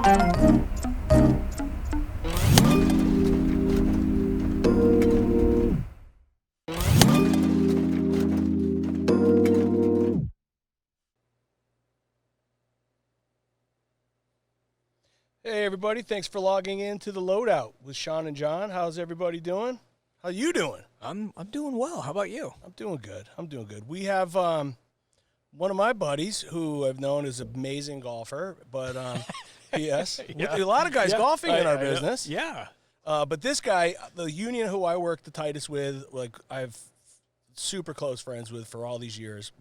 Hey everybody, thanks for logging in to the Loadout with Sean and John. How's everybody doing? How you doing? I'm doing well. How about you? I'm doing good. We have one of my buddies who I've known is an amazing golfer, but yes, Yeah. a lot of guys golfing in our business. Yeah. But this guy, the union who I work the tightest with, like I've super close friends with for all these years,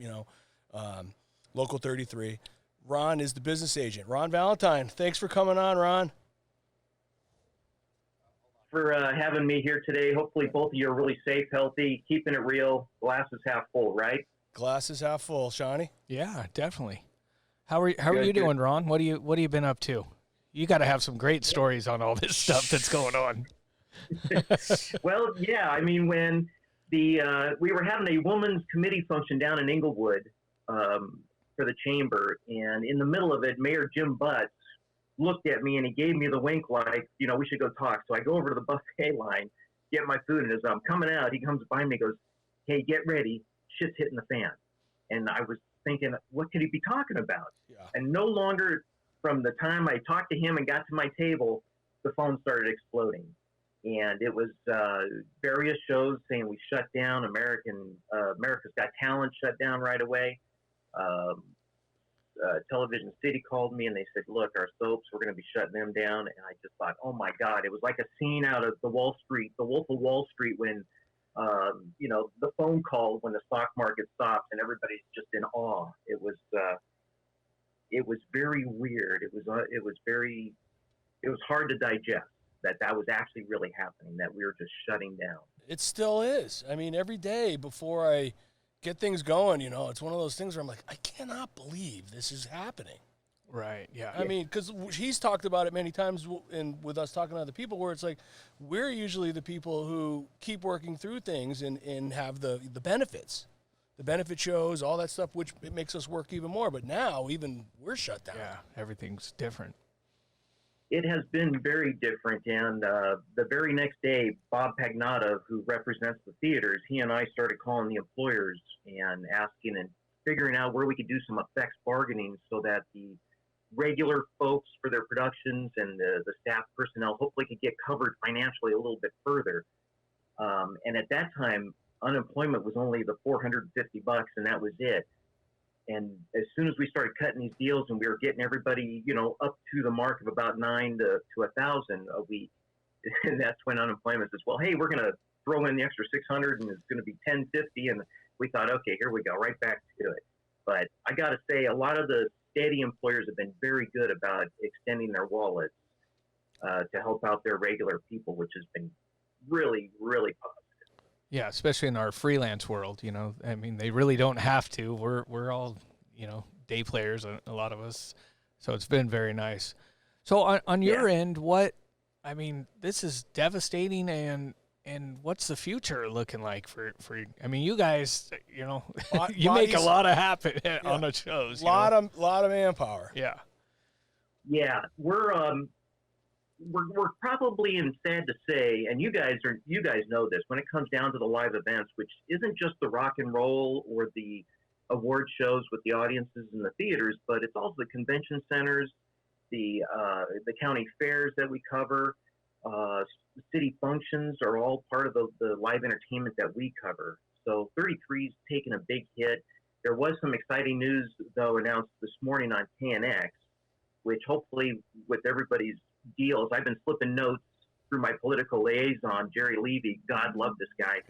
Local 33. Ron is the business agent. Ron Valentine, thanks for coming on, Ron. For having me here today. Hopefully both of you are really safe, healthy, keeping it real. Glass is half full, right? Glass is half full, Shawnee. Yeah, definitely. How are you doing, Ron? What have you been up to? You got to have some great stories on all this stuff that's going on. Well, yeah. I mean, when we were having a women's committee function down in Inglewood for the chamber, and in the middle of it, Mayor Jim Butts looked at me and he gave me the wink like, we should go talk. So I go over to the buffet line, get my food, and as I'm coming out, he comes by me and goes, "Hey, get ready. Shit's hitting the fan." And I was thinking, what could he be talking about? Yeah. And no longer from the time I talked to him and got to my table, the phone started exploding. And it was various shows saying we shut down. America's Got Talent shut down right away. Television City called me and they said, "Look, our soaps, we're going to be shutting them down." And I just thought, oh my God, it was like a scene out of the Wolf of Wall Street when, the phone call when the stock market stops and everybody's just in awe. It was very weird. It was hard to digest that was actually really happening, that we were just shutting down. It still is. I mean, every day before I get things going, it's one of those things where I'm like, I cannot believe this is happening. Right, yeah. I mean, because he's talked about it many times and with us talking to other people where it's like, we're usually the people who keep working through things and have the benefits. The benefit shows, all that stuff, which it makes us work even more. But now, even we're shut down. Yeah, everything's different. It has been very different, and the very next day, Bob Pagnotta, who represents the theaters, he and I started calling the employers and asking and figuring out where we could do some effects bargaining so that the regular folks for their productions and the staff personnel hopefully could get covered financially a little bit further. And at that time, unemployment was only the $450, and that was it. And as soon as we started cutting these deals and we were getting everybody, up to the mark of about 9 to 1,000 a week, and that's when unemployment says, "Well, hey, we're going to throw in the extra 600 and it's going to be 1050." And we thought, okay, here we go, right back to it. But I got to say, a lot of the steady employers have been very good about extending their wallets to help out their regular people, which has been really, really positive. Yeah, especially in our freelance world, I mean, they really don't have to. We're all, day players, a lot of us. So it's been very nice. So on your end, this is devastating, and what's the future looking like for I mean, you guys, you make a lot of happen on the shows. Lot of manpower. Yeah. Yeah, we're probably, and sad to say, and you guys know this, when it comes down to the live events, which isn't just the rock and roll or the award shows with the audiences in the theaters, but it's also the convention centers, the county fairs that we cover, city functions are all part of the live entertainment that we cover. So 33's taken a big hit. There was some exciting news, though, announced this morning on KNX, which hopefully with everybody's deals, I've been slipping notes through my political liaison, Jerry Levy, God love this guy,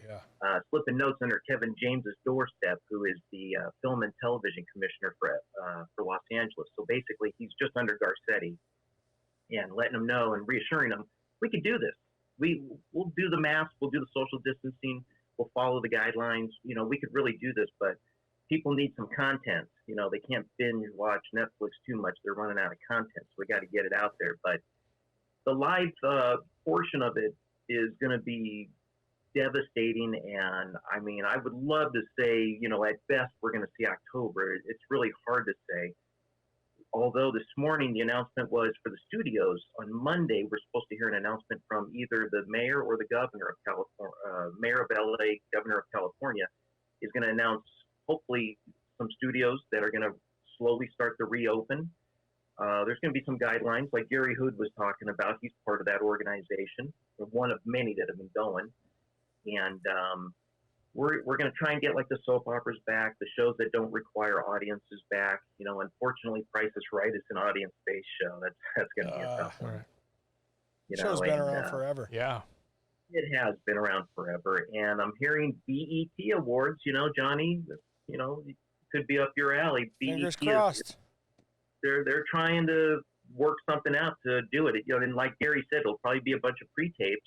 slipping notes under Kevin James's doorstep, who is the film and television commissioner for Los Angeles. So basically, he's just under Garcetti, and letting him know and reassuring him, we could do this. We'll do the masks, we'll do the social distancing, we'll follow the guidelines. We could really do this, but people need some content. They can't binge watch Netflix too much. They're running out of content, so we got to get it out there. But the live portion of it is going to be devastating. And I mean, I would love to say, at best, we're going to see October. It's really hard to say. although this morning the announcement was for the studios. On Monday, we're supposed to hear an announcement from either the mayor or the governor of California. Mayor of LA, governor of California, is going to announce hopefully some studios that are going to slowly start to reopen. There's going to be some guidelines like Gary Hood was talking about. He's part of that organization, one of many that have been going. And we're going to try and get like the soap operas back, the shows that don't require audiences back. You know, unfortunately, Price is Right is an audience-based show. That's going to be a tough one. You know, Show's been around forever. Yeah. It has been around forever. And I'm hearing BET awards, you know, Johnny, you know, could be up your alley. Fingers BET crossed. They're trying to work something out to do it. You know, and like Gary said, it'll probably be a bunch of pre-tapes.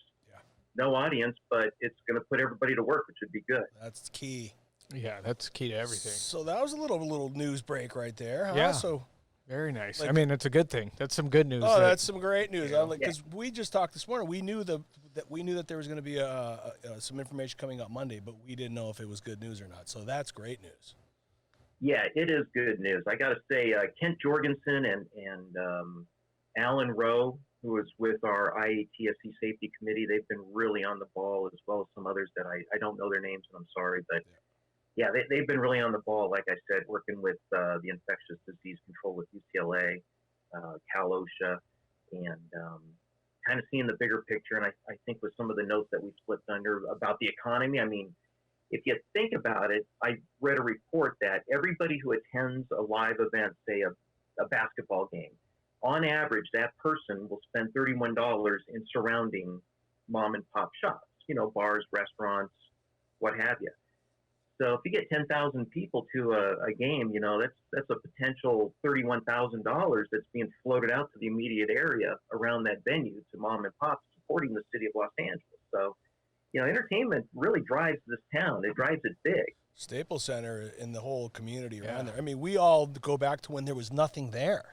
No audience, but it's going to put everybody to work, which would be good. That's key. Yeah, that's key to everything. So that was a little news break right there. Huh? Yeah. So very nice. Like, I mean, it's a good thing. That's some good news. Oh, that's some great news. Yeah. Because we just talked this morning. We knew that there was going to be some information coming up Monday, but we didn't know if it was good news or not. So that's great news. Yeah, it is good news. I got to say, Kent Jorgensen and Alan Rowe, who is with our IATSE Safety Committee, they've been really on the ball, as well as some others that I don't know their names, and I'm sorry. But, yeah, they've been really on the ball, like I said, working with the infectious disease control with UCLA, Cal OSHA, and kind of seeing the bigger picture. And I think with some of the notes that we slipped under about the economy, I mean, if you think about it, I read a report that everybody who attends a live event, say a basketball game, on average, that person will spend $31 in surrounding mom and pop shops, you know, bars, restaurants, what have you. So if you get 10,000 people to a game, you know, that's a potential $31,000 that's being floated out to the immediate area around that venue to mom and pop supporting the city of Los Angeles. So, you know, entertainment really drives this town. It drives it big. Staples Center and the whole community around there. I mean, we all go back to when there was nothing there.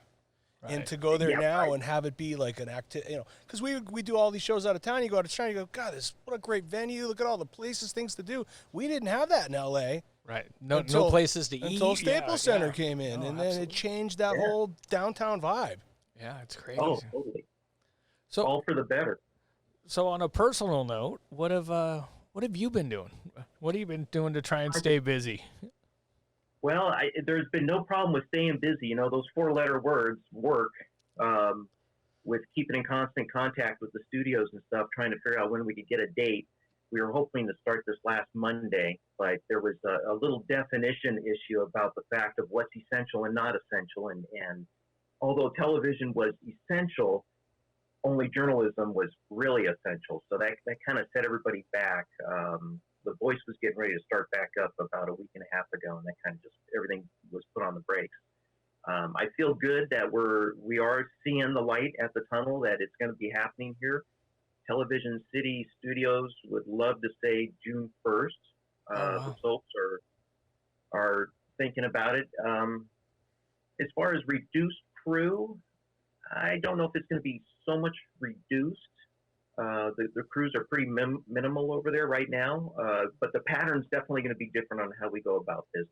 Right. And to go there now and have it be like an you know, because we do all these shows out of town. You go out of town, you go, God, what a great venue. Look at all the places, things to do. We didn't have that in L.A. Right. No places to eat. Until Staples Center came in, and then it changed that whole downtown vibe. Yeah, it's crazy. Oh, totally. So, all for the better. So on a personal note, what have you been doing? What have you been doing to try and stay busy? Well, there's been no problem with staying busy. You know, those 4-letter words work with keeping in constant contact with the studios and stuff, trying to figure out when we could get a date. We were hoping to start this last Monday, but there was a little definition issue about the fact of what's essential and not essential. And although television was essential, only journalism was really essential. So that kind of set everybody back. The Voice was getting ready to start back up about a week and a half ago, and that kind of just everything was put on the brakes. I feel good that we are seeing the light at the tunnel, that it's going to be happening here. Television City Studios would love to say June 1st. The folks are thinking about it. As far as reduced crew, I don't know if it's going to be so much reduced. The crews are pretty minimal over there right now, but the pattern's definitely going to be different on how we go about business.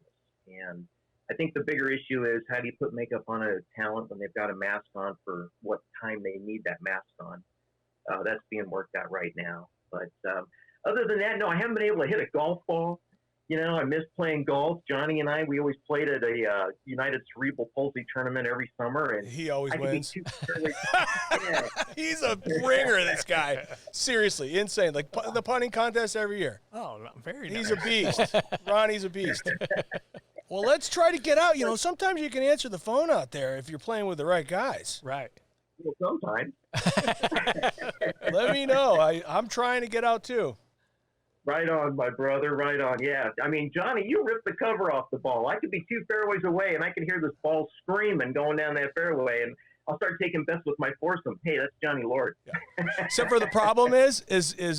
And I think the bigger issue is, how do you put makeup on a talent when they've got a mask on for what time they need that mask on? That's being worked out right now. But other than that, no, I haven't been able to hit a golf ball. You know, I miss playing golf. Johnny and I, we always played at a United Cerebral Palsy tournament every summer, and he always wins. Yeah. He's a ringer, this guy. Seriously, insane. Like the putting contest every year. Oh, very nice. He's a beast. Ronnie's a beast. Well, let's try to get out. You know, sometimes you can answer the phone out there if you're playing with the right guys. Right. Well, sometimes. Let me know. I'm trying to get out too. Right on, my brother. Right on. Yeah. I mean, Johnny, you ripped the cover off the ball. I could be 2 fairways away, and I can hear this ball screaming going down that fairway, and I'll start taking bets with my foursome. Hey, that's Johnny Lord. Yeah. Except for the problem is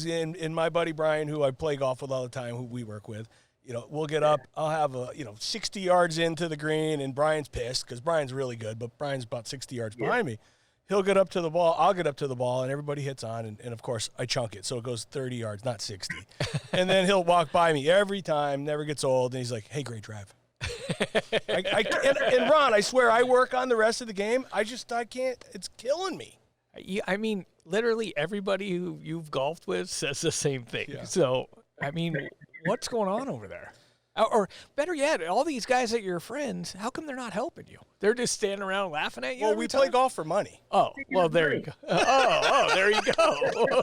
in my buddy Brian, who I play golf with all the time, who we work with. You know, we'll get up. I'll have 60 yards into the green, and Brian's pissed because Brian's really good, but Brian's about 60 yards behind me. He'll get up to the ball. I'll get up to the ball, and everybody hits on, and of course, I chunk it. So it goes 30 yards, not 60. And then he'll walk by me every time, never gets old, and he's like, hey, great drive. And Ron, I swear, I work on the rest of the game. I can't. It's killing me. I mean, literally everybody who you've golfed with says the same thing. Yeah. So, I mean, what's going on over there? Or better yet, all these guys that you're friends, how come they're not helping you? They're just standing around laughing at you. Well, every we time? play golf for money. Oh, well, there you go. Oh, there you go.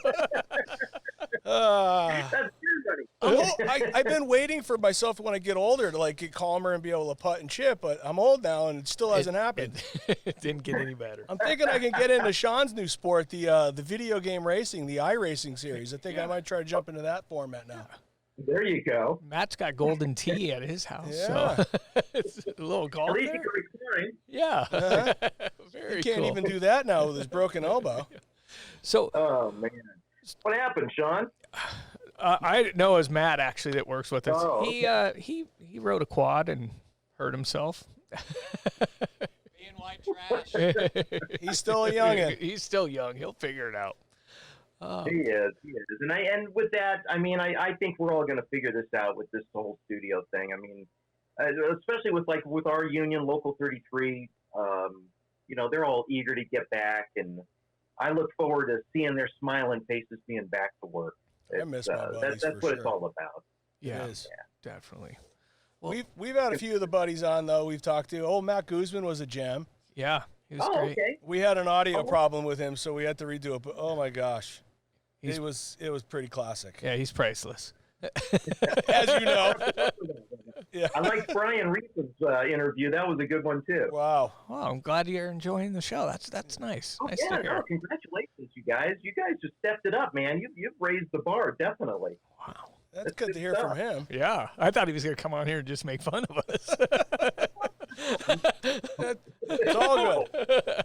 That's your money. I've been waiting for myself when I get older to like get calmer and be able to putt and chip, but I'm old now and it still hasn't happened. It didn't get any better. I'm thinking I can get into Sean's new sport, the video game racing, the iRacing series. I think I might try to jump into that format now. There you go. Matt's got golden tea at his house, Yeah. so it's a little golf At least there. you can recline. Yeah, Uh-huh. very He can't cool. even do that now with his broken elbow. So Oh man, what happened, Sean? I know it was Matt actually that works with us. Oh, He rode a quad and hurt himself. Being white trash. He's still a youngin'. He's still young. He'll figure it out. He is, and with that, I mean, I think we're all going to figure this out with this whole studio thing. I mean, especially with our union, Local 33. You know, they're all eager to get back, and I look forward to seeing their smiling faces being back to work. I miss my buddies That's for what it's sure. all about. Yeah, It is. definitely. Well, We've had a few of the buddies on though. We've talked to. Oh, Matt Guzman was a gem. yeah, he was Oh, great. okay. We had an audio Oh. problem with him, so we had to redo it. But oh my gosh, He's- it was pretty classic. Yeah, he's priceless. As you know. Yeah. I liked Brian Reese's interview. That was a good one too. Wow. Well, I'm glad you're enjoying the show. That's nice. Oh, Nice yeah, to hear. no, congratulations, you guys. You guys just stepped it up, man. You've raised the bar, definitely. Wow. That's good to hear from him. Yeah, I thought he was going to come on here and just make fun of us. It's all good.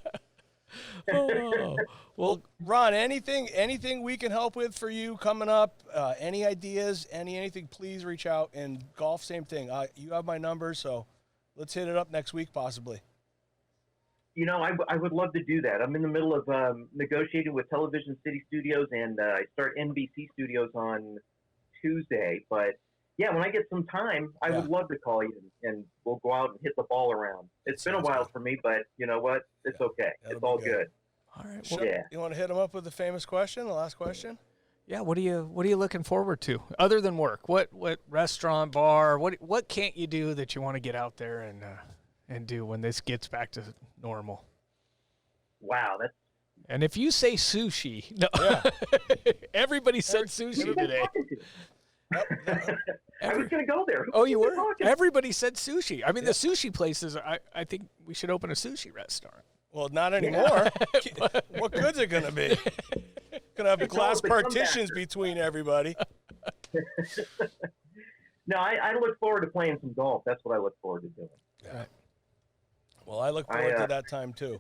Oh, well, Ron, anything we can help with for you coming up? Any ideas? Anything? Please reach out. And golf, same thing. You have my number, so let's hit it up next week, possibly. You know, I would love to do that. I'm in the middle of negotiating with Television City Studios, and I start NBC Studios on Tuesday. But yeah, when I get some time, I would love to call you, and we'll go out and hit the ball around. It's been a Sounds while good. for me, but you know what? It's okay. That'll It's be all good. good. all right. Sure. Well, Yeah. You want to hit him up with the famous question, the last question? yeah. What are you looking forward to other than work? What restaurant, bar? What can't you do that you want to get out there and do when this gets back to normal? Wow, that's And if you say sushi, no, everybody said sushi who am I today. talking to? I was going to go there. Who Oh, you was were? I talking to? Everybody said sushi. I mean, the sushi places, I think we should open a sushi restaurant. Well, not anymore. What good's it going to be? Going to have glass the comeback. partitions between everybody. No, I look forward to playing some golf. That's what I look forward to doing. Yeah. Well, I look forward to that time, too.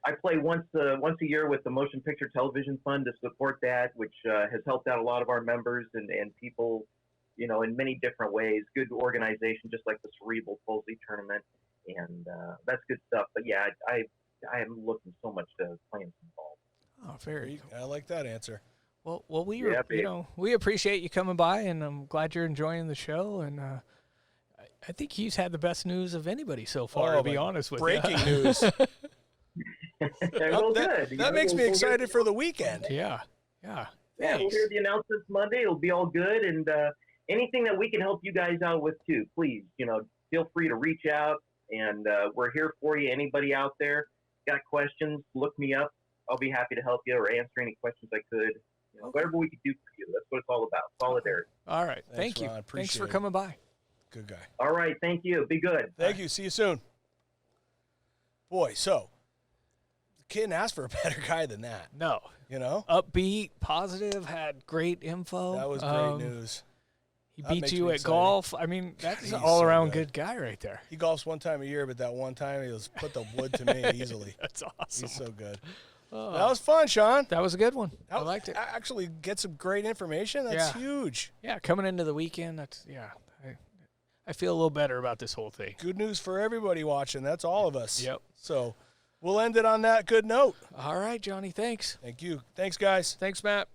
I play once a year with the Motion Picture Television Fund to support that, which has helped out a lot of our members and people, you know, in many different ways. Good organization, just like the Cerebral Palsy Tournament, and that's good stuff. But yeah, I am looking so much to playing some golf. Oh, very cool. I like that answer. Well, we Yeah, babe. we appreciate you coming by, and I'm glad you're enjoying the show. And I think he's had the best news of anybody so far. Oh, to be my honest with Breaking you. news. Well, good. You know, That makes me we'll excited for the weekend. Yeah. Yeah, we'll Thanks. hear the announcements Monday. It'll be all good, and anything that we can help you guys out with too, please, you know, feel free to reach out, and we're here for you. Anybody out there got questions? Look me up. I'll be happy to help you or answer any questions I could. You know, whatever we can do for you. That's what it's all about. Solidarity. All right. Thanks, Thank you. Ron. Thanks Appreciate for it. coming by. Good guy. All right. Thank you. Be good. Thank you. See you soon. Boy, so the kid asked for a better guy than that, No. you know? Upbeat, positive, had great info. That was great news. He That beat makes you me at excited. golf. I mean, that's He's an so all-around good. good guy right there. He golfs one time a year, but that one time he was put the wood to me easily. That's awesome. He's so good. Oh, That was fun, Sean. that was a good one. That I was- liked it. Actually, get some great information. That's Yeah. huge. Yeah, coming into the weekend, I feel a little better about this whole thing. Good news for everybody watching. That's all of us. Yep. So we'll end it on that good note. All right, Johnny, thanks. Thank you. Thanks, guys. Thanks, Matt.